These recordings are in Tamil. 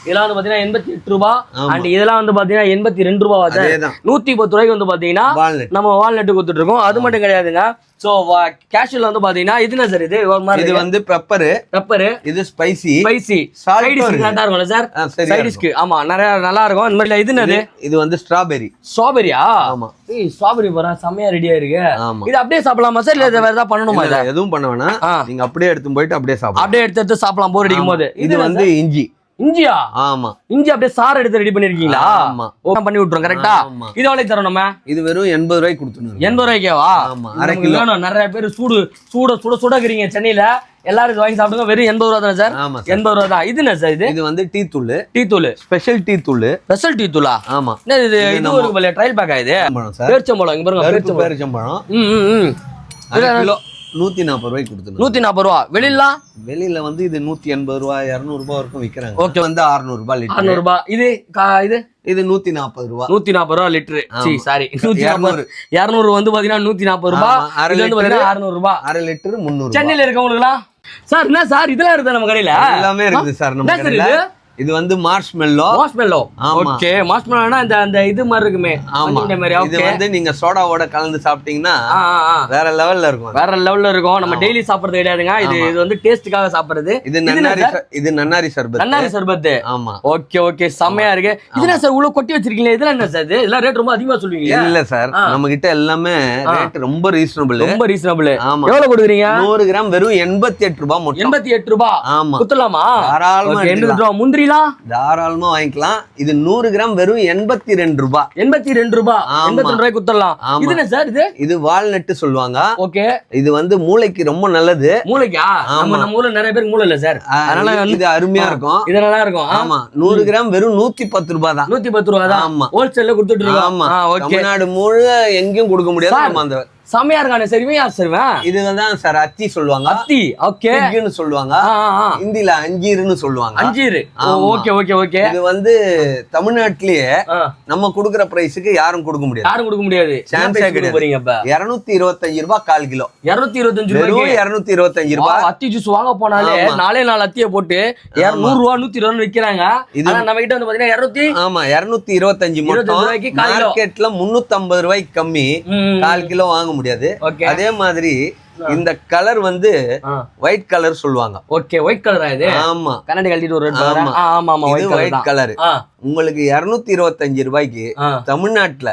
இதெல்லாம் வந்து பாத்தீங்கன்னா 88 ரூபாய் அண்ட் இதெல்லாம் வந்து பாத்தீங்கன்னா 82 ரூபாய் வருது 110 ரூபாய்க்கு வந்து பாத்தீங்கன்னா நம்ம வால்நட் கொடுத்துட்டு இருக்கோம் அது மட்டும் கிடையாதுங்க சோ கேஷுவல் வந்து பாத்தீங்கன்னா இது என்ன சார் இது ஒரு மாதிரி இது வந்து பெப்பர் இது ஸ்பைசி சைட் டிஷ் கரெக்ட்டா இருக்கும்ல சார் சைட் டிஷ்க்கு ஆமா நிறைய நல்லா இருக்கும் இந்த மாதிரி இது என்னது இது வந்து ஸ்ட்ராபெரியா ஆமா ஏய் ஸ்ட்ராபெரி போறா செமையா ரெடியா இருக்கு இது அப்படியே சாப்பிடலாமா சார் இல்ல வேற ஏதாவது பண்ணணுமா இத எதுவும் பண்ண வேணாம் நீங்க அப்படியே எடுத்து போயிட்டு அப்படியே சாப்பிடலாம் அப்படியே எடுத்து சாப்பிடலாம் போர் அடிக்கும் போது இது வந்து இஞ்சியா ஆமா இஞ்சி அப்படியே சாறு எடுத்து ரெடி பண்ணிருக்கீங்களா ஆமா ஓபன் பண்ணி விட்டுறோம் கரெக்ட்டா இது எவ்வளவு தரோம் நம்ம இது வெறும் 80 ரூபாய்க்கு கொடுத்துறோம் 80 ரூபாய்க்கேவா ஆமா அரை கிலோ நிறைய பேர் சுடக்கிறீங்க சென்னையில எல்லாரும் வாங்கி சாப்பிடுங்க வெறும் 80 ரூபாய் தானே சார் 80 ரூபாய் தான் இது என்ன சார் இது வந்து டீ தூள் ஸ்பெஷல் டீ தூளா ஆமா இது ஒரு பல ட்ரையல் பேக்கா இது பேரிச்சம்பழம் இங்க பாருங்க பேரிச்சம்பழம் கிலோ 140 ரூபாய்க்கு கொடுத்துருங்க 140 ரூபாய் வெளியில வந்து இது 180 ரூபாய் 200 ரூபாய் வரைக்கும் விக்கிறாங்க ஓகே வந்து 600 ரூபாய் லிட்டர் 600 ரூபாய் இது 140 ரூபாய் 140 ரூபாய் லிட்டர் சாரி 200 வந்து பாத்தீங்கன்னா 140 ரூபாய் இது வந்து பாத்தீங்கன்னா 600 ரூபாய் அரை லிட்டர் 300 சென்னையில இருக்கவங்களுக்குலாம் சார் என்ன சார் இதெல்லாம் இருக்குதா நம்ம கடையில எல்லாமே இருக்குது சார் நம்ம கடையில இது வந்து மார்ஷ்மெல்லோ ஓகே மார்ஷ்மெல்லோனா அந்த இது மாதிரி இருக்குமே ஆமா இது வந்து நீங்க சோடாவோட கலந்து சாப்பிட்டீங்கன்னா வேற லெவல்ல இருக்கும் நம்ம டெய்லி சாப்பிடுறது கிடையாதுங்க இது வந்து டேஸ்டுக்காக சாப்பிடுறது இது நன்னாரி சர்பத் ஆமா ஓகே செமையா இருக்கு இதுல சார் உள்ள கொட்டி வச்சிருக்கீங்க இதெல்லாம் என்ன சார் இதெல்லாம் ரேட் ரொம்ப அதிகமா சொல்லுவீங்க இல்ல சார் நம்ம கிட்ட எல்லாமே ரேட் ரொம்ப ரீசனபிள் ஆமா எவ்வளவு கொடுக்குறீங்க 100 கிராம் வெறும் 88 ரூபாய் மட்டும் 88 ரூபாய் ஆமா குத்தலாமா தாராளமா 80 ரூபாய் முந்திரி தாராளமா வாங்கிக்கலாம் இது 100 கிராம் வெறும் 82 ரூபாய் 82 ரூபாய் குத்தலாம் இது என்ன சார் இது வால்நட் சொல்லுவாங்க ஓகே இது வந்து மூளைக்கு ரொம்ப நல்லது மூளைக்கா நம்ம ஊர்ல நிறைய பேருக்கு மூளை இல்ல சார் அதனால இது அருமையா இருக்கும் இது நல்லா இருக்கும் ஆமா 100 கிராம் வெறும் 110 ரூபாய் தான் 110 ரூபாய் தான் ஆமா ஹோல்சேல்ல கொடுத்துட்டு இருக்கோம் ஆமா தமிழ்நாடு முழுக்க எங்கேயும் கொடுக்க முடியாது நம்ம அந்த செமையா இருக்கானே சரிவே யார் சரிவேன் இதுதான் சார் அத்தி சொல்லுவாங்க அத்தி ஓகே பிக்னு சொல்லுவாங்க ஹிந்தில அஞ்சீர்னு சொல்லுவாங்க அஞ்சீர் ஓகே இது வந்து தமிழ்நாட்டிலேயே நம்ம கொடுக்கிற பிரைஸ்க்கு யாரும் கொடுக்க முடியாது சான்ஸே கிடையாது 225 ரூபாய் 1/4 கிலோ 225 ரூபாய் 225 ரூபாய் அத்தி ஜூஸ் வாங்க போனாலே 4 அத்தியை போட்டு 100 ரூபாய் 120 ரூபாய் விக்கிறாங்க ஆனா நம்ம கிட்ட வந்து பாத்தீங்கன்னா 225 மட்டும் மார்க்கெட்ல 350 ரூபாய்க்கு கம்மி 1/4 கிலோ வாங்க முடியாது அதே மாதிரி இந்த கலர் வந்து ஒயிட் கலர் சொல்லுவாங்க ஓகே ஒயிட் கலரா இது ஆமா கண்ணாடி கழட்டிட்டு ஒரு ஆமா ஒயிட் கலர் உங்களுக்கு 225 ரூபாய்க்கு தமிழ்நாட்டுல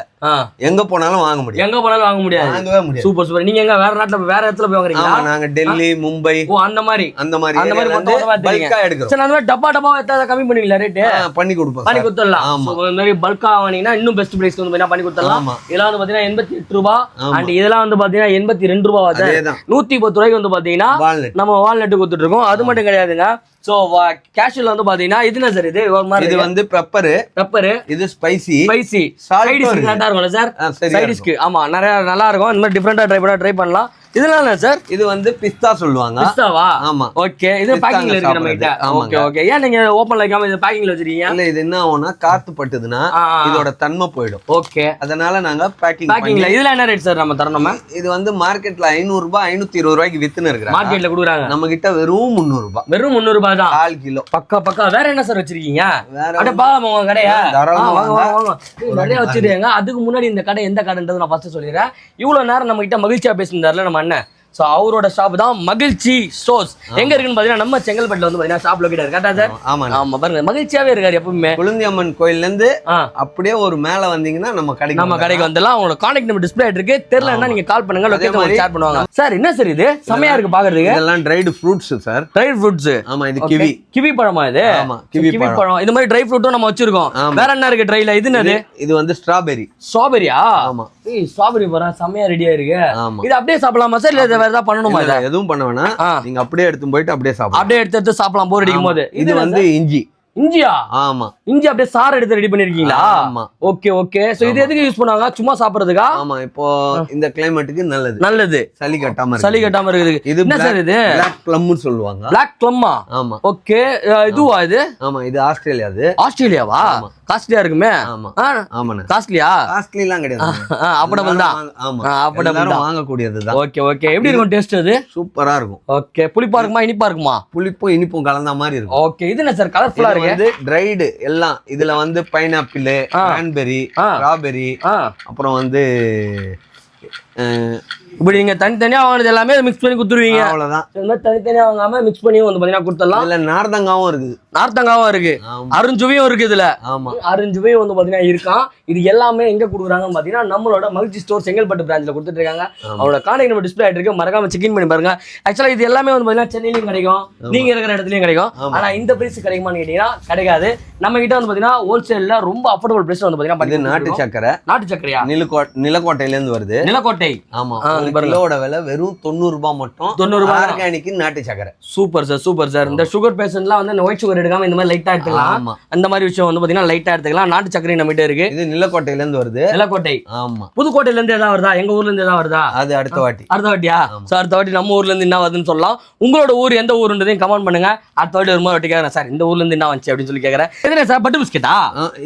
எங்க போனாலும் வாங்க முடியும் வாங்கவே முடியாது சூப்பர் நீங்க எங்க வேற நாட்டுல வேற இடத்துல போய் வாங்குறீங்களா நாங்க டெல்லி மும்பை அந்த மாதிரி பல்கா எடுக்கிறோம் சரி அந்த மாதிரி டப்பா ஏதாவது கம்மி பண்ணுவீங்களா ரேட் பண்ணி கொடுப்போம் பண்ணி கொடுத்துடலாம் இந்த மாதிரி பல்கா வாங்குனீங்கன்னா இன்னும் பெஸ்ட் பிரைஸ் வந்து பண்ணி கொடுத்துடலாம் இதெல்லாம் வந்து பாத்தீங்கன்னா 88 ரூபாய் அண்ட் இதெல்லாம் வந்து பாத்தீங்கன்னா 82 ரூபாய் வருது 110 ரூபாய்க்கு வந்து பாத்தீங்கன்னா நம்ம வால்நட் கொடுத்துட்டு இருக்கோம் அது மட்டும் கிடையாதுங்க சோ கேஷுவல் வந்து பாத்தீங்கன்னா இது என்ன சார் இது ஒரு மாதிரி இது வந்து பெப்பர் இது ஸ்பைசி சைட் டிஷ் கரெக்ட்டா இருக்கும்ல சார் சைட் டிஷ்க்கு ஆமா நிறைய நல்லா இருக்கும் இந்த மாதிரி டிஃபரெண்டா ட்ரை பண்ணலாம் இதெல்லாம் என்ன சார் இது வந்து பிஸ்தா சொல்லுவாங்க பிஸ்தாவா ஆமா ஓகே இது பேக்கிங்ல இருக்கு நம்ம கிட்ட ஓகே ஏன் நீங்க ஓபன்ல வைக்காம இது பேக்கிங்ல வச்சிருக்கீங்க இல்ல இது என்ன ஆகும்னா காத்து பட்டுதுன்னா இதோட தன்மை போய்டும் ஓகே அதனால நாங்க பேக்கிங்ல இதுல என்ன ரேட் சார் நம்ம தரணும் இது வந்து மார்க்கெட்ல 500 ரூபாய் 520 ரூபாய்க்கு வித்துன்னு இருக்காங்க மார்க்கெட்ல குடுக்குறாங்க நம்ம கிட்ட வெறும் 300 ரூபாய் வெறும் 300 ரூபாய் தான் 1/4 கிலோ பக்கா வேற என்ன சார் வச்சிருக்கீங்க அட பாருங்க உங்க கடையா வாங்க நிறைய வச்சிருக்கீங்க அதுக்கு முன்னாடி இந்த கடை எந்த கடைன்றது நான் ஃபர்ஸ்ட் சொல்லிடுறேன் இவ்வளவு நேரம் நம்ம கிட்ட மகிழ்ச்சியா பேசியிருந்தாருல நம்ம அண்ணன் சோ அவரோட ஷாப் தான் மகிழ்ச்சி ஸ்டோர்ஸ் எங்க இருக்குன்னு பாத்தீங்கன்னா நம்ம செங்கல்பட்டுல வந்து பாத்தீங்கன்னா ஷாப் லொகேட் இருக்கு கரெக்ட்டா சார் ஆமா பாருங்க மகிழ்ச்சியாவே இருக்காரு எப்பவுமே குழந்தையம்மன் கோயில்ல இருந்து அப்படியே ஒரு மேல வந்தீங்கன்னா நம்ம கடைக்கு வந்துடலாம் உங்களோட கான்டாக்ட் நம்பர் டிஸ்ப்ளே இருக்கு தெரியலன்னா நீங்க கால் பண்ணுங்க லொகேஷன் ஷேர் பண்ணுவாங்க சார் என்ன சார் இது செமையா இருக்கு பாக்குறதுக்கு இதெல்லாம் dried fruits sir dried fruits ஆமா இது கிவி பழமா இது ஆமா கிவி பழம் இந்த மாதிரி ட்ரை ஃப்ரூட்டும் நம்ம வச்சிருக்கோம் வேற என்ன இருக்கு ட்ரைல இது என்னது இது வந்து ஸ்ட்ராபெரியா ஆமா ஏய் ஸ்ட்ராபெரி போறா செமையா ரெடியா இருக்கு இது அப்படியே சாப்பிடலாமா சார் இல்ல வேற ஏதாவது பண்ணணுமா எதுவும் பண்ண வேணாம் நீங்க அப்படியே எடுத்து போயிட்டு அப்படியே சாப்பிடலாம் அப்படியே எடுத்து சாப்பிடலாம் போர் அடிக்கும் போது இது வந்து இஞ்சியா ஆமா இஞ்சி அப்படியே சாறு எடுத்து ரெடி பண்ணிருக்கீங்களா ஆமா ஓகே சோ இது எதுக்கு யூஸ் பண்ணுவாங்க சும்மா சாப்பிடுறதுக்கா ஆமா இப்போ இந்த கிளைமேட்டுக்கு நல்லது சளி கட்டாம இருக்கு இது என்ன சார் இது Black plum னு சொல்லுவாங்க Black plum ஆமா ஓகே இதுவா இது ஆமா இது ஆஸ்திரேலியாவா காஸ்ட்லியா இருக்குமே ஆமாண்ணே காஸ்ட்லிலாம் கிடையாது அஃபோர்டபிள் தான் ஆமா அஃபோர்டபிள் வாங்க கூடியதுதான் ஓகே எப்படி இருக்கும் டேஸ்ட் அது சூப்பரா இருக்கும் ஓகே புளிப்பா இருக்குமா இனிப்பா இருக்குமா புளிப்பும் இனிப்பும் கலந்த மாதிரி இருக்கும் ஓகே இது என்ன சார் கலர்ஃபுல்லா வந்து ட்ரைடு எல்லாம் இதுல வந்து பைனாப்பிள், கிரான்பெரி, ஸ்ட்ராபெரி, அப்புறம் வந்து இப்படி நீங்க தனித்தனியா வாங்கினது எல்லாமே மிக்ஸ் பண்ணி கொடுத்துருவீங்க. அவ்வளவுதான். தனித்தனியா வாங்காம மிக்ஸ் பண்ணி வந்து பாத்தீங்கன்னா கொடுத்துடலாம். இதுல நார்த்தங்காவும் இருக்குது. நார்த்தங்காவும் இருக்கு, அருஞ்சுவையும் இருக்கு. இதுல அருஞ்சுவையும் வந்து பாத்தீங்கன்னா இருக்கான். இது எல்லாமே எங்க கொடுக்குறாங்கன்னு பாத்தீங்கன்னா நம்மளோட மகிழ்ச்சி ஸ்டோர் செங்கல்பட்டு பிரான்ச்ல கொடுத்துட்டு இருக்காங்க. அவங்களோட கான்டாக்ட் நம்பர் டிஸ்பிளே ஆயிட்டு இருக்கு, மறக்காம செக் இன் பண்ணி பாருங்க. ஆக்சுவலா இது எல்லாமே வந்து பாத்தீங்கன்னா சென்னையிலயும் கிடைக்கும், நீங்க இருக்கிற இடத்துலயும் கிடைக்கும். ஆனா இந்த பிரைஸ் கிடைக்குமான்னு கேட்டீங்கன்னா கிடைக்காது. நம்ம கிட்ட வந்து பாத்தீங்கன்னா ஹோல்சேல்ல ரொம்ப அஃபோர்டபுள் பிரைஸ் வந்து பாத்தீங்கன்னா நாட்டு சக்கரை. நாட்டு சக்கரையா? நிலக்கோட்டையில இருந்து வருது. நிலக்கோட்டை. ஆமா. கிலோட விலை வெறும் 90 ரூபாய் மட்டும். 90 ரூபாய் ஆர்கானிக் நாட்டு சக்கரை. Super sir, super sir. இந்த சுகர் பேஷண்ட்லாம் வந்து ஒயிட் சுகர் எடுக்காம இந்த மாதிரி லைட்டா எடுத்துக்கலாம். அந்த மாதிரி விஷயம் வந்து பாத்தீங்கன்னா லைட்டா எடுத்துக்கலாம். நாட்டு சக்கரை நம்ம கிட்ட இருக்கு. இது நிலக்கோட்டையில இருந்து வருது. நிலக்கோட்டை. ஆமா. புதுக்கோட்டையில இருந்து ஏதாவது வருதா? எங்க ஊர்ல இருந்து ஏதாவது வருதா? அது அடுத்த வாட்டியா? சோ அடுத்த வாட்டி நம்ம ஊர்ல இருந்து என்ன வருதுன்னு சொல்லலாம். உங்களோட ஊர் எந்த ஊருன்றதையும் கமெண்ட் பண்ணுங்க. அடுத்த வாட்டி ஒரு மாதிரி கேக்குறேன் சார், இந்த ஊர்ல இருந்து என்ன வந்துச்சு அப்படின்னு சொல்லி கேக்குறேன். எதுனா சார் பட்டர் பிஸ்கெட்டா?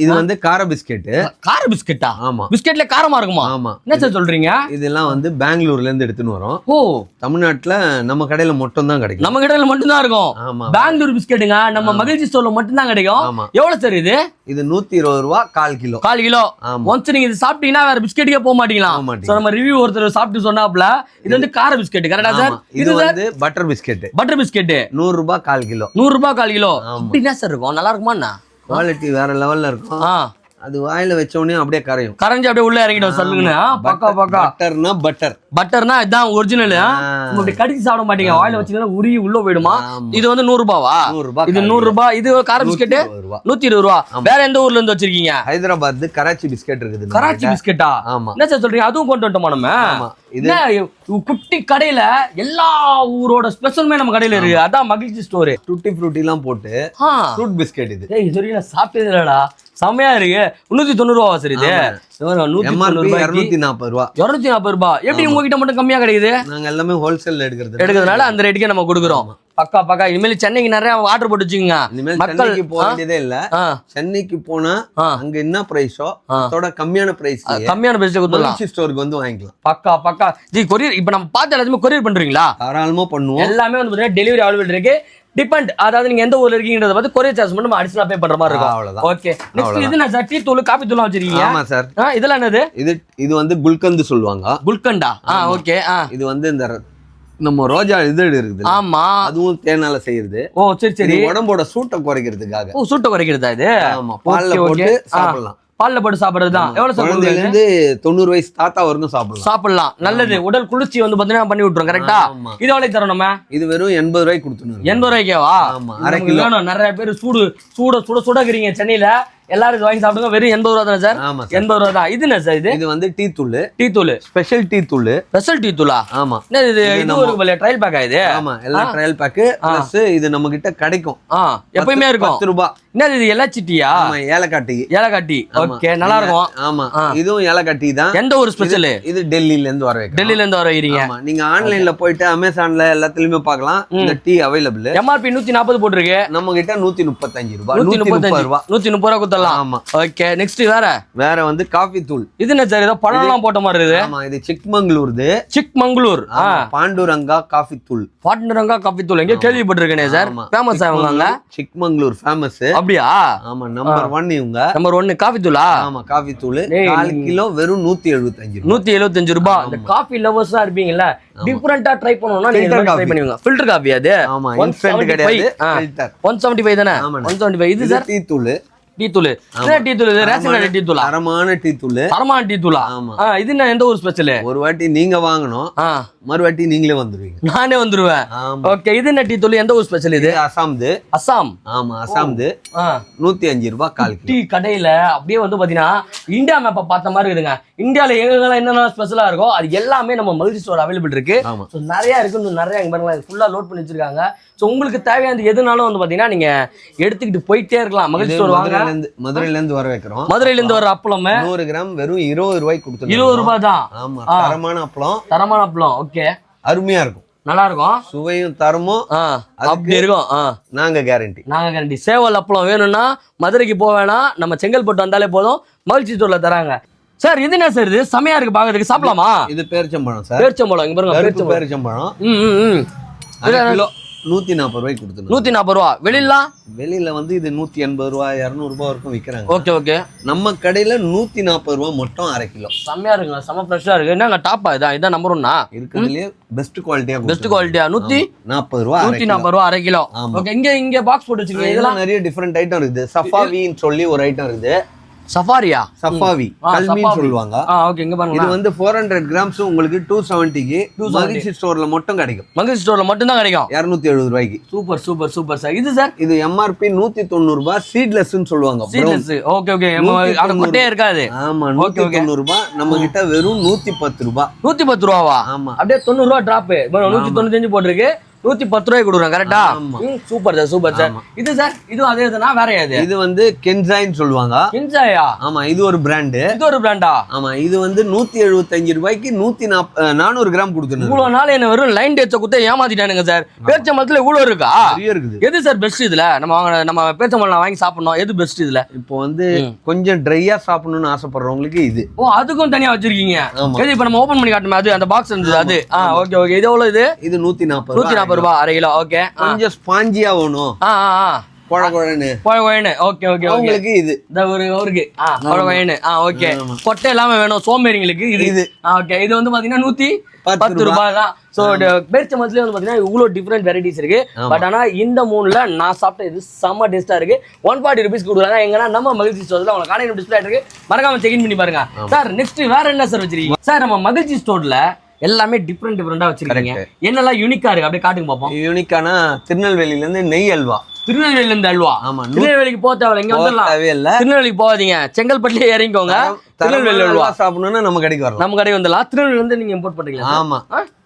இது வந்து கார பிஸ்கெட். கார பிஸ்கெட்டா? ஆமா. பிஸ்கெட்ல காரமா இருக்குமா? ஆமா. என்ன சார் சொல்றீங்க? இதெல்லாம் வந்து பெங்களூர்ல இருந்து எடுத்துன்னு வரோம். ஓ, தமிழ்நாட்டுல நம்ம கடையில மட்டும் தான் கிடைக்கும். நம்ம கடையில மட்டும் தான் இருக்கும். பெங்களூர் பிஸ்கெட்டுங்க நம்ம மகிழ்ச்சி ஸ்டோர்ல மட்டும் தான் கிடைக்கும். எவ்வளவு சார் இது? இது 120 ரூபாய் 1/4 கிலோ. 1/4 கிலோ. ஒன்ஸ் நீங்க இது சாப்பிட்டீங்கன்னா வேற பிஸ்கெட்டுக்கே போக மாட்டீங்களா? சோ நம்ம ரிவ்யூ ஒருத்தர் சாப்பிட்டு சொன்னாப்ல இது வந்து கார பிஸ்கெட் கரெக்டா சார்? இது வந்து பட்டர் பிஸ்கெட். பட்டர் பிஸ்கெட் 100 ரூபாய் 1/4 கிலோ. 100 ரூபாய் 1/4 கிலோ. அப்படினா சார் இருக்கும், நல்லா இருக்குமா? குவாலிட்டி வேற லெவல்ல இருக்கும். அது வாயில வச்ச உடனே அப்படியே கரையும். கரைஞ்சு அப்படியே உள்ள இறங்கிடும் சொல்லுங்க. பக்கா பக்கா. பட்டர்னா பட்டர்னா இதான் ஒரிஜினல். அப்படி கடிச்சு சாப்பிட மாட்டீங்க, வாயில வச்சீங்கன்னா உரி உள்ள போயிடுமா. இது வந்து 100 ரூபாவா? இது 100 ரூபாய். இது கார பிஸ்கெட் 120 ரூபாய். வேற எந்த ஊர்ல இருந்து வச்சிருக்கீங்க? ஹைதராபாத் கராச்சி பிஸ்கெட் இருக்குது. கராச்சி பிஸ்கெட்டா? என்ன சார் சொல்றீங்க? அதுவும் கொண்டு வந்துட்டோமா நம்ம? குட்டி கடையில எல்லா ஊரோட ஸ்பெஷலுமே நம்ம கடையில இருக்கு. அதான் மகிழ்ச்சி ஸ்டோர். டூட்டி ஃப்ரூட்டி எல்லாம் போட்டு ஃப்ரூட் பிஸ்கெட் இது. இது வரைக்கும் நான் சாப்பிட்டது இல்லடா. செமையா இருக்கு. 190 ரூபா சார் இது. 240 ரூபா. 240 ரூபாய். எப்படி உங்ககிட்ட மட்டும் கம்மியா கிடைக்குது? நாங்க எல்லாமே ஹோல்சேல்ல எடுக்கிறதுனால அந்த ரேட்டுக்கே நம்ம கொடுக்குறோம். பக்கா பக்கா. இனிமேல் சென்னைக்கு நிறைய ஆர்டர் போட்டு வச்சுக்கோங்க. மக்கள் போக வேண்டியதே இல்ல. சென்னைக்கு போனா அங்க என்ன பிரைஸோ அதோட கம்மியான பிரைஸ் கொடுத்துடலாம். ஸ்டோருக்கு வந்து வாங்கிக்கலாம். பக்கா பக்கா. ஜி கொரியர் இப்ப நம்ம பார்த்த எல்லாத்தையுமே கொரியர் பண்றீங்களா? தாராளமா பண்ணுவோம். எல்லாமே வந்து பாத்தீங்கன்னா டெலிவரி அவைலபிள் இருக்கு. டிபெண்ட், அதாவது நீங்க எந்த ஊர்ல இருக்கீங்கன்றத பார்த்து கொரியர் சார்ஜ் மட்டும் அடிஷனலா பே பண்ற மாதிரி இருக்கும். அவ்வளவுதான். ஓகே. நெக்ஸ்ட் இது என்ன சார்? டீ தூள், காபி தூள் வச்சிருக்கீங்க? ஆமா சார். இதெல்லாம் என்னது? இது வந்து குல்கந்து சொல்லுவாங்க. குல்கண்டா? ஓகே. இது வந்து இந்த நம்ம ரோஜா இதழ் இருக்குது. ஆமா, அதுவும் தேனால செய்யறது. ஓ சரி சரி. உடம்போட சூட்டை குறைக்கிறதுக்காக. ஓ, சூட்டை குறைக்கிறதா இது? ஆமா, பால்ல போட்டு சாப்பிடலாம். பால்ல போட்டு சாப்பிடுறதுதான். எவ்வளவு சாப்பிடுறது? இருந்து 90 வயசு தாத்தா வரைக்கும் சாப்பிடலாம். நல்லது. உடல் குளிர்ச்சி வந்து பாத்தீங்கன்னா பண்ணி விட்டுரும். கரெக்டா? இது எவ்வளவு தரோம் நம்ம? இது வெறும் 80 ரூபாய்க்கு கொடுத்துணும். 80 ரூபாய்க்கேவா? அரை கிலோ. நிறைய பேர் சுடக்கிறீங்க சென்னையில. எல்லாரும் வாங்கி சாப்பிடுங்க. வெறும் 80 ரூபா தானே சார்? 80 ரூபா தான். இது என்ன சார்? இது வந்து டீ தூள். டீ தூள் ஸ்பெஷல் டீ தூள். ஸ்பெஷல் டீ தூளா? ஆமா. இது ஒரு ட்ரையல் பேக்கா இது? ஆமா, எல்லாம் ட்ரையல் பேக். பிளஸ் இது நம்ம கிட்ட கிடைக்கும். எப்பவுமே இருக்கும். 10 ரூபாய். என்னது இது? ஏலக்காய் டீயா? ஆமா, ஏலக்காய் டீ. ஏலக்காய் டீ. ஓகே, நல்லா இருக்கும். ஆமா, இதுவும் ஏலக்காய் டீ தான். எந்த ஒரு ஸ்பெஷல்? இது டெல்லில இருந்து வர வைக்கிறோம். டெல்லில இருந்து வர வைக்கிறீங்க. ஆமா, நீங்க ஆன்லைன்ல போயிட்டு அமேசான்ல எல்லாத்துலயுமே பார்க்கலாம். இந்த டீ அவைலபிள். எம்ஆர்பி 140 போட்டுருக்கு. நம்ம கிட்ட 135 ரூபாய். 130 ரூபாய். 130 ரூபாய் கொடுத்தலாம். ஆமா. ஓகே. நெக்ஸ்ட் வேற வந்து காபி தூள். இது என்ன சார்? ஏதோ பழம்லாம் போட்ட மாதிரி இருக்கு. ஆமா, இது சிக்மங்களூர்து. சிக்மங்களூர். பாண்டுரங்கா காபி தூள். பாண்டுரங்கா காபி தூள் எங்க கேள்விப்பட்டிருக்கேனே சார். ஃபேமஸ் ஆவங்க. சிக்மங்களூர் ஃபேமஸ். அப்படியா? ஆமா, நம்பர் 1 இவங்க. நம்பர் 1 காபி தூளா? ஆமா, காபி தூள் 4 கிலோ வெறும் 175 ரூபாய். இந்த காபி லவர்ஸா இருப்பீங்கல்ல, டிஃபரண்டா ட்ரை பண்ணனும்னா நீங்க ட்ரை பண்ணுவீங்க. ஃபில்டர் காபி அது? ஆமா, இன்ஸ்டன்ட் கிடையாது, ஃபில்டர். 175 தானே? 175. இது சார் டீ தூள். டீ தூள். என்ன டீ தூள் இது? ரேஷன் கடை டீ தூளா? தரமான டீ தூள். தரமான டீ தூளா? ஆமா. இது என்ன, எந்த ஒரு ஸ்பெஷல்? ஒரு வாட்டி நீங்க வாங்கணும், மறுவாட்டி நீங்களே வந்துருவீங்க. நானே வந்துருவேன். ஓகே. இது என்ன டீ தூள்? எந்த ஒரு ஸ்பெஷல் இது? அசாம்து. அசாம்? ஆமா, அசாம்து. 105 ரூபாய் 1/4 கிலோ. டீ கடையில அப்படியே வந்து பாத்தீங்கன்னா இந்தியா மேப்பை பார்த்த மாதிரி இருக்குங்க. இந்தியால எங்கெல்லாம் என்னென்ன ஸ்பெஷலா இருக்கோ அது எல்லாமே நம்ம மல்டி ஸ்டோர் அவைலபிள் இருக்கு. சோ நிறைய இருக்கு. நிறைய இங்க பாருங்க ஃபுல்லா லோட் பண்ணி வச்சிருக்காங்க. சோ உங்களுக்கு தேவையானது எதுனாலும் வந்து பாத்தீங்கன்னா நீங்க எடுத்துக்கிட்டு போயிட்டே இருக்கலாம். மகிழ்ச்சி ஸ்டோர் வாங்க. மதுரையில இருந்து வர வைக்கிறோம். மதுரையில இருந்து வர அப்பளம் 100 கிராம் வெறும் 20 ரூபாய்க்கு கொடுத்துருக்கோம். 20 ரூபாய் தான். ஆமா, தரமான அப்பளம். தரமான அப்பளம். ஓகே, அருமையா இருக்கும். நல்லா இருக்கும். சுவையும் தரமும் அப்படி இருக்கும். நாங்க கேரண்டி. சேவல் அப்பளம் வேணும்னா மதுரைக்கு போக வேணாம், நம்ம செங்கல்பட்டு வந்தாலே போதும், மகிழ்ச்சி ஸ்டோர்ல தராங்க. சார் இது என்ன சார்? இது செமையா இருக்கு பாக்குறதுக்கு. சாப்பிடலாமா? இது பேரிச்சம்பழம் சார். பேரிச்சம்பழம். இங்க பாருங்க, பேரிச்சம்பழம். 140 ரூபாய்க்கு கொடுத்துருவோம். 140 ரூபா. வெளியில வந்து இது 180 ரூபா 200 ரூபாய் வரைக்கும் விற்கிறாங்க. Okay okay. நம்ம கடையில 140 ரூபா மட்டும் அரை கிலோ. செம்மையா இருக்குங்க, செம்ம ஃப்ரெஷ்ஷா இருக்கு. என்னங்க டாப்பா இதான் நம்பர் 1 இருக்கிறதுலயே பெஸ்ட் குவாலிட்டியா 140 ரூபா. 140 ரூபா அரை கிலோ. ஓகே. இங்க பாக்ஸ் போட்டு வச்சிருக்கீங்க. இதெல்லாம் நிறைய டிஃபரெண்ட் ஐட்டம் இருக்குது. சஃபாவின்னு சொல்லி ஒரு ஐட்டம் இருக்குது. சஃபாரியா? சஃபாவி கல்மின்னு சொல்லுவாங்க. ஓகே. இங்க பாருங்க, இது வந்து 400 கிராம்ஸ் உங்களுக்கு 270க்கு மகிழ்ச்சி ஸ்டோர்ல மட்டும் கிடைக்கும். மகிழ்ச்சி ஸ்டோர்ல மட்டும் தான் கிடைக்கும் 270 ரூபாய்க்கு. Super super super sir. இது சார் இது எம்ஆர்பி 190 ரூபாய். சீட்லெஸ்ன்னு சொல்லுவாங்க. சீட்லெஸ். Okay okay. அது கொட்டையே இருக்காது. ஆமா 190 ரூபாய். நம்ம கிட்ட வெறும் 110 ரூபாய். 110 ரூபாவா? ஆமா. அப்படியே 90 ரூபாய் டிராப். 195 போட்டிருக்கு. 110 ரூபாய் கொடுக்குறாங்க. கரெக்டா? Super sir, super sir. இது சார் இதுவும் அதே தானா? வேற ஏது? இது வந்து கென்சாய்ன்னு சொல்லுவாங்க. கென்சாயா? ஆமா, இது ஒரு பிராண்ட். இது ஒரு பிராண்டா? ஆமா, இது வந்து 175 ரூபாய்க்கு 400 கிராம் கொடுத்துருங்க. இவ்வளவு நாள் என்ன வெறும் லைன் டேட்ஸை குத்த ஏமாத்திட்டானுங்க சார். பேரிச்சம்பழத்துல இவ்வளவு இருக்கா? நிறைய இருக்குது. எது சார் பெஸ்ட் இதுல? நம்ம பேரிச்சம்பழம் வாங்கி சாப்பிடணும். எது பெஸ்ட் இதுல? இப்போ வந்து கொஞ்சம் ட்ரையா சாப்பிடணும்னு ஆசைப்படுறவங்களுக்கு இது. ஓ, அதுக்கும் தனியா வச்சிருக்கீங்க. எது இப்ப நம்ம ஓபன் பண்ணி காட்டுமே அது அந்த பாக்ஸ் இருந்தது அது. Okay okay. இது எவ்வளவு? இது 140 ரூபாய் அரை கிலோ. ஓகே. கொஞ்சம் ஸ்பாஞ்சியா வேணும். Okay okay. உங்களுக்கு இது அவருக்கு ஓகே. கொட்டை எல்லாமே வேணும் சோம்பேறிங்களுக்கு. இது ஓகே. இது வந்து பாத்தீங்கன்னா 110 ரூபாய் தான். சோ பேரிச்சம்பழத்துல வந்து பாத்தீங்கன்னா இவ்வளவு டிஃபரெண்ட் வெரைட்டிஸ் இருக்கு. பட் ஆனா இந்த 3ல நான் சாப்பிட்ட இது செம்ம டேஸ்டா இருக்கு. 140 ரூபீஸ் கொடுக்குறாங்க. எங்கன்னா நம்ம மகிழ்ச்சி ஸ்டோர்ல உங்க கான்டாக்ட் டிஸ்ப்ளே இருக்கு, மறக்காம செக் இன் பண்ணி பாருங்க. சார் நெக்ஸ்ட் வேற என்ன சார் வச்சிருக்கீங்க? சார் நம்ம மகிழ்ச்சி ஸ்டோர்ல எல்லாமே டிஃபரெண்டா வச்சிருக்கீங்க. என்னெல்லாம் யூனிக்கா இருக்கு அப்படியே காட்டுங்க பாப்போம். யூனிக்கான திருநெல்வேலியில இருந்து நெய் அல்வா. திருநெல்வேலியில இருந்து அல்வா? ஆமா. திருநெல்வேலிக்கு போக தேவை இங்க வந்துடலாம். திருநெல்வேலிக்கு போகாதீங்க, செங்கல்பட்டுலயே இறங்கிக்கோங்க. திருநெல்வேலி அல்வா சாப்பிடணும்னா நம்ம கடைக்கு வரலாம். நம்ம கடைக்கு வந்துடலாம். திருநெல்வேலில இருந்து நீங்க இம்போர்ட் பண்றீங்களா? ஆமா.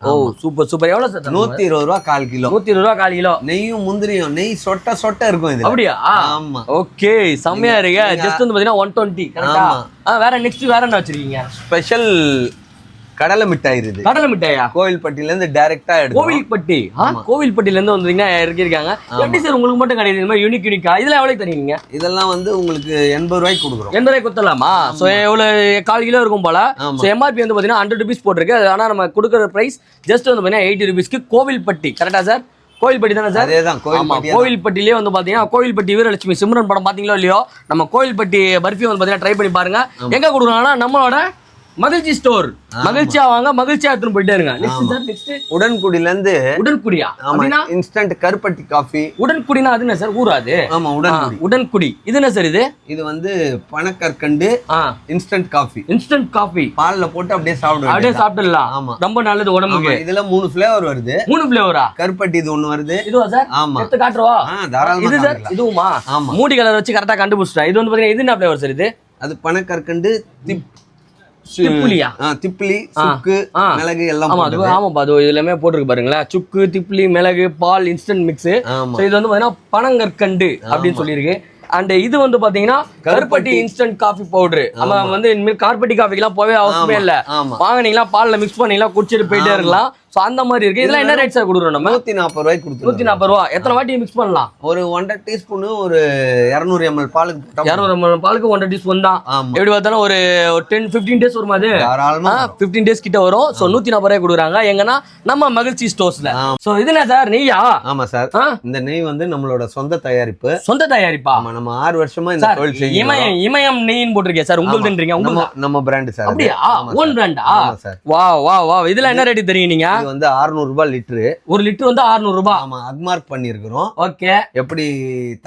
ஓ சூப்பர் சூப்பர். எவ்வளவு சார்? 120 ரூபாய் 1/4 கிலோ. 120 ரூபாய் 1/4 கிலோ. நெய்யும் முந்திரியும் நெய் சொட்ட இருக்கும் இது. அப்படியா? ஆமா. ஓகே, செமையா இருக்கு. ஜஸ்ட் வந்து பாத்தீங்கன்னா 120. கரெக்ட்டா? வேற நெக்ஸ்ட் வேற என்ன வச்சிருக்கீங்க? ஸ்பெஷல் கடலை மிட்டாய் இருக்குது. கடலை மிட்டாயா? கோவில்பட்டியில இருந்து டைரக்டா எடுத்து. கோவில்பட்டி? கோவில்பட்டியில இருந்து வந்தீங்கன்னா இருக்காங்க. எப்படி சார் உங்களுக்கு மட்டும் கிடையாது இந்த மாதிரி யூனிக்கா? இதெல்லாம் எவ்வளவு தருவீங்க? இதெல்லாம் வந்து உங்களுக்கு 80 ரூபாய்க்கு கொடுக்குறோம். 80 ரூபாய்க்கு கொடுத்தலாமா? சோ எவ்வளவு 1/4 கிலோ இருக்கும் போல. சோ எம்ஆர்பி வந்து பாத்தீங்கன்னா 100 ரூபீஸ் போட்டிருக்கு. ஆனா நம்ம கொடுக்குற பிரைஸ் ஜஸ்ட் வந்து பாத்தீங்கன்னா 80 ரூபீஸ்க்கு. கோவில்பட்டி கரெக்டா சார்? கோவில்பட்டி தானே சார்? அதேதான் கோவில்பட்டி. கோவில்பட்டிலே வந்து பாத்தீங்கன்னா கோவில்பட்டி வீரலட்சுமி சிம்ரன் படம் பாத்தீங்களோ இல்லையோ, நம்ம கோவில்பட்டி பர்ஃபி வந்து பாத்தீங்கன்னா ட்ரை பண்ணி பாருங்க. எங்க கொடுக்குறாங்கன்னா நம்மளோட மகிழ்ச்சி ஸ்டோர். மகிழ்ச்சியா வாங்க, மகிழ்ச்சியா எடுத்துட்டு போயிட்டே இருங்க. நெக்ஸ்ட் உடன்குடியில இருந்து. உடன்குடியா? அப்படினா இன்ஸ்டன்ட் கருப்பட்டி காஃபி. உடன்குடினா அது என்ன சார்? ஊரா அது? ஆமா, உடன்குடி. உடன்குடி இது என்ன சார்? இது வந்து பனக்கற்கண்டு இன்ஸ்டன்ட் காஃபி. இன்ஸ்டன்ட் காஃபி பால்ல போட்டு அப்படியே சாப்பிடுங்க. அப்படியே சாப்பிடலாம். ஆமா, ரொம்ப நல்லது உடம்புக்கு. இதுல 3 ஃப்ளேவர் வருது. 3 ஃப்ளேவரா? கருப்பட்டி இது ஒன்னு வருது. இதுவா சார்? ஆமா. எடுத்து காட்டுறவா? தாராளமா. இது சார் இதுவுமா? ஆமா. மூடி கலர் வச்சு கரெக்ட்டா கண்டுபிடிச்சிட்டேன். இது வந்து பாத்தீங்கன்னா இது என்ன ஃப்ளேவர் சார்? இது அது பனக்கற்கண்டு திப்ளியா? திப்ளி, சுக்கு, மிளகு எல்லாம். ஆமாப்பா, அது எல்லாமே போட்டுருக்கு பாருங்களேன். சுக்கு, திப்ளி, மிளகு, பால், இன்ஸ்டன்ட் மிக்ஸ். இது வந்து பாத்தீங்கன்னா பனங்கற்கண்டு அப்படின்னு சொல்லியிருக்கு. அண்ட் இது வந்து பாத்தீங்கன்னா கருப்பட்டி இன்ஸ்டன்ட் காஃபி பவுடர். நம்ம வந்து இனிமேல் கார்பட்டி காஃபிக்கெல்லாம் போவே அவசியமே இல்ல. வாங்கினீங்களா பால்ல மிக்ஸ் பண்ணீங்களா குடிச்சிட்டு போயிட்டே இருக்கலாம். சோ அந்த மாதிரி இருக்கு. இதெல்லாம் என்ன ரேட் சார் கொடுக்குறோம் நம்ம? 140 ரூபாய்க்கு கொடுத்துருவோம். 140 ரூபா. எத்தனை வாட்டி மிக்ஸ் பண்ணலாம்? ஒரு 1/2 டீஸ்பூன் ஒரு 200 ml பாலுக்கு. 200 ml பாலுக்கு 1/2 டீஸ்பூன் தான். எப்படி பார்த்தாலும் ஒரு 10-15 டேஸ் வருமா அது? 15 டேஸ் கிட்ட வரும். சோ 140 ரூபாய் கொடுக்குறாங்க. எங்கன்னா நம்ம மகிழ்ச்சி ஸ்டோர்ஸ்ல. சோ இது என்ன சார்? நெய்யா? ஆமா சார். இந்த நெய் வந்து நம்மளோட சொந்த தயாரிப்பு. சொந்த தயாரிப்பா? ஆமா, நம்ம 6 வருஷமா இந்த தொழில் செய்யறோம். இமயம் நெய்ன்னு போட்டிருக்கேன் சார். உங்களுதுன்றீங்க? நம்ம பிராண்ட் சார். அப்படியே ஓன் பிராண்டா? ஆமா சார். Wow wow wow. இதெல்லாம் என்ன ரேட் தெரியும் நீங்க? இது வந்து 600 ரூபாய் லிட்டர். ஒரு லிட்டர் வந்து 600 ரூபாய். ஆமா, அக்மார்க் பண்ணிருக்கிறோம். ஓகே. எப்படி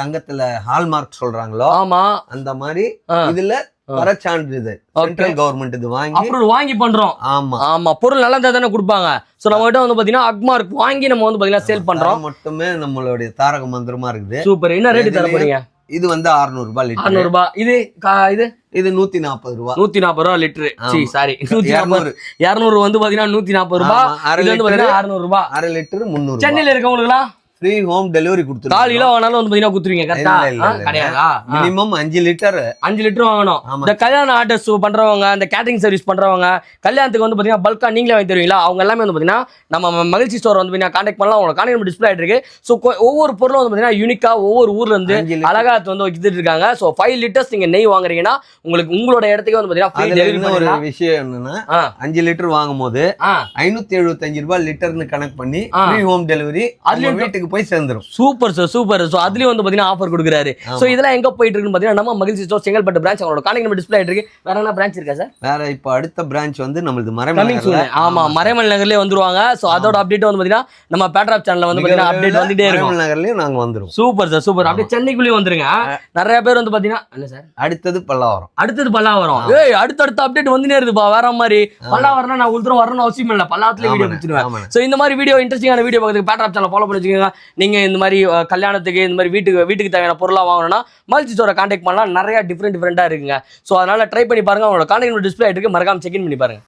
தங்கத்துல ஹால்மார்க் சொல்றாங்களோ, ஆமா, அந்த மாதிரி இதுல தரச்சான்றிதழ் சென்ட்ரல் கவர்மெண்ட் இது வாங்கி பண்றோம். ஆமா ஆமா, பொருள் நல்லா இருந்தா தானே கொடுப்பாங்க. சோ நம்ம கிட்ட வந்து பாத்தீங்கன்னா அக்மார்க் வாங்கி நம்ம வந்து பாத்தீங்கன்னா சேல் பண்றோம். மட்டுமே நம்மளுடைய தாரக மந்திரமா இருக்குது. சூப்பர். என்ன ரேட் தர போறீங்க? இது வந்து 600 ரூபாய் லிட்டர். 600 ரூபாய். இது 140 ரூபாய். 140 ரூபாய் லிட்டர். சாரி, 200 வந்து பாத்தீங்கன்னா 140 ரூபாய். இது வந்து பாத்தீங்கன்னா 600 ரூபாய். அரை லிட்டர் 300. சென்னையில இருக்கவங்களுக்குலாம் ஃப்ரீ ஹோம் டெலிவரி கொடுத்துருவோம். 4 கிலோ வாங்கினாலும் வந்து பாத்தீங்கன்னா குத்துருவீங்க. கரெக்ட்டா? கிடையாதா? மினிமம் 5 லிட்டர் வாங்கணும். இந்த கல்யாண ஆர்டர்ஸ் பண்றவங்க, இந்த கேட்டரிங் சர்வீஸ் பண்றவங்க, கல்யாணத்துக்கு வந்து பாத்தீங்கன்னா பல்கா நீங்களே வாங்கி தருவீங்களா? அவங்க எல்லாமே வந்து பாத்தீங்கன்னா நம்ம மகிழ்ச்சி ஸ்டோர் வந்து பாத்தீங்கன்னா கான்டாக்ட் பண்ணலாம். உங்க கான்டாக்ட் டிஸ்ப்ளே ஆயிட்டு இருக்கு. சோ ஒவ்வொரு பொருளும் வந்து பாத்தீங்கன்னா யூனிக்கா ஒவ்வொரு ஊர்ல இருந்து அழகா வந்து வித்துட்டு இருக்காங்க. சோ 5 லிட்டர்ஸ் நீங்க நெய் வாங்குறீங்கன்னா உங்களுக்கு உங்களோட இடத்துக்கு வந்து பாத்தீங்கன்னா ஃப்ரீ டெலிவரி பண்ணலாம். ஒரு விஷயம் என்னன்னா 5 லிட்டர் வாங்கும்போது 575 ரூபாய் லிட்டர்னு கனெக்ட் பண்ணி ஃப்ரீ ஹோம் டெலிவரி அது வீட்டுக்கு போய் சேர்ந்துரும். Super sir super. ஸோ அதுலயும் வந்து பாத்தீங்கன்னா ஆஃபர் கொடுக்குறாரு. ஸோ இதெல்லாம் எங்க போயிட்டு இருக்குன்னு பாத்தீங்கன்னா நம்ம மகிழ்ச்சி ஸ்டோர் செங்கல்பட்டு பிரான்ச், அவங்களோட கான்டாக்ட் நம்பர் டிஸ்ப்ளே ஆயிட்டு இருக்கு. வேற என்ன பிரான்ச் இருக்கா சார்? வேற இப்போ அடுத்த பிரான்ச் வந்து நம்மளுக்கு மறைமலை. ஆமா, மறைமலை நகர்லயே வந்துருவாங்க. ஸோ அதோட அப்டேட் வந்து பாத்தீங்கன்னா நம்ம பேட்ராப் சேனல்ல வந்து பாத்தீங்கன்னா அப்டேட் வந்துட்டே இருக்கும். மறைமலை நகர்லயே நாங்க வந்துரும். Super sir super. அப்படியே சென்னைக்குள்ளேயும் வந்துருங்க. நிறைய பேர் வந்து பாத்தீங்கன்னா என்ன சார் அடுத்தது பல்லாவரம். பல்லாவரம். ஏய் அடுத்த அப்டேட் வந்துனே இருக்குப்பா. வேற மாதிரி பல்லாவரம்னா நான் உள்ள வரணும்னு அவசியம் இல்லை, பல்லாவரத்துல வீடியோ கொடுத்துருவேன். ஸோ இந்த மாதிரி வீடியோ இன்ட்ரெஸ்டிங்கான வீடியோ பார்க்கறதுக்கு பேட்ராப் சேனல் ஃபாலோ பண்ணி வச்சுக்கோங்க. நீங்க இந்த மாதிரி கல்யாணத்துக்கு இந்த மாதிரி வீட்டுக்கு தேவையான பொருளாக வாங்கணும்னா மகிழ்ச்சி ஸ்டோரை கான்டாக்ட் பண்ணலாம். நிறைய டிஃப்ரெண்டா இருக்குங்க. ஸோ அதனால ட்ரை பண்ணி பாருங்க. உங்களோட கான்டாக்ட் டிஸ்ப்ளே ஆயிட்டு இருக்கு, மறக்காம செக் இன் பண்ணி பாருங்க.